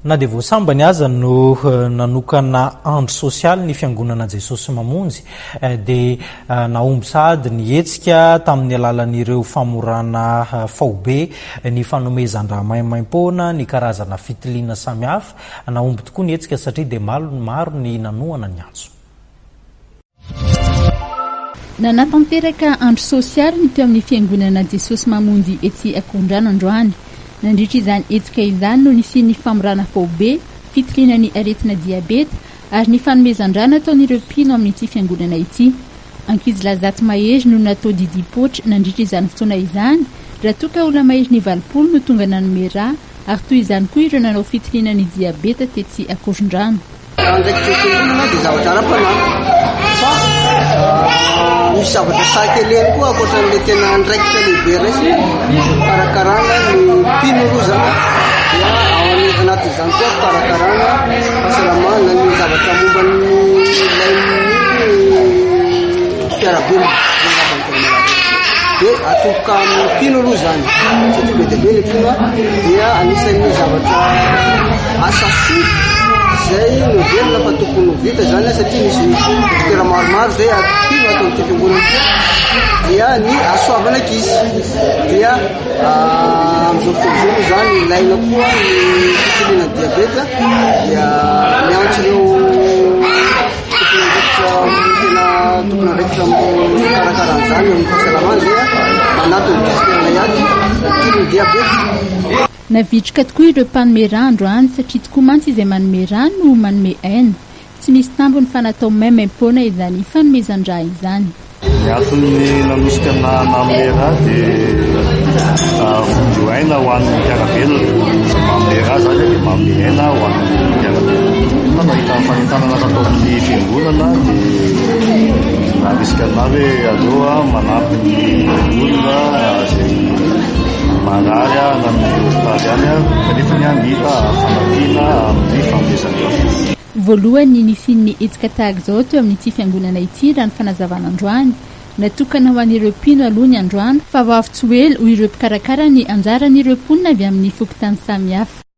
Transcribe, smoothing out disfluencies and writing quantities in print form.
na dia voasambany aza no nanokana andro sosialy ny fiangonana Jesosy Mamonjy dia naomby sady ny hetsika tamin'ny alalan'ireo famorana faobe ny fanomezan-draha maimaim-poana ny karazana fitiliana samihafa naomby tokoa ny hetsika satria dia maro ny nanoana ny antso. Nanatanteraka andro sosialy ny teo amin'ny fiangonana Jesosy Mamonjy etsy Akondrano androany. Nandritra izany hetsika izany no nisian'ny famorana faobe, fitiliana ny aretina diabeta ary ny fanomezan-draha nataon'ireo mpino amin'ity fiangonana ity. Ankizy lazaty mahery no natao didipotra nandritra izany fotoana izany, raha toa ka olona mahery ny 20 no tonga nanome raha ary toy izany koa ireo nanao fitiliana ny diabeta tetsy Akorondrano. Misy zavatra sakeleny koa akoatran'ilay tena andraikitra lehibe resy karakarana ny mpinoroazana dia ao anatin'izany koa karakarana fahasalamana ny zavatra momba ny fiarahabenina dia atoka amin'ny mpinoroa zany satria be dia be ny mpino dia anisan'ny zavatra asa soa zay no velona fa tokony vita zany satria misy toera maromaro zay mpino atao fiangonana dia ny asoavana ankizy dia amin'izao fotoana zany ilaina koa ny fitiliana diabeta dia miantso ireo tokony andraikitra karakaran'izany amin'ny fahasalamana zay manatony fitiliana ihany fitiliana diabeta. Navitrika tokoa ireo mpanome raha androany satria tokoa mantsy izay manome raha no manome aina. Tsy misy tambony fa natao maimaim-poana izany fanomezan-draha izany. Ny antony nanosika nanome raha dia vondroaina ho an'ny mpiarabelona. Manome raha zany dia manome aina ho an'ny mpiarabelona. Nahita fanentanana natao amin'ny fiangonana dia narisika na hoe aloha manampy ny olona zay marary amin'ny hospitaly kanefa ny anita famakiana amin'ny fanomezan-draha. Voalohany nisian'ny hetsika tahaka izao teo amin'ity fiangonana ity raha ny fanazavana androany natokana ho an'ireo mpino aloha ny androany fa vao avy tsy ho ela ho ireo mpikarakara ny anjaran'ireo mponina avy amin'ny fokontany samihafa.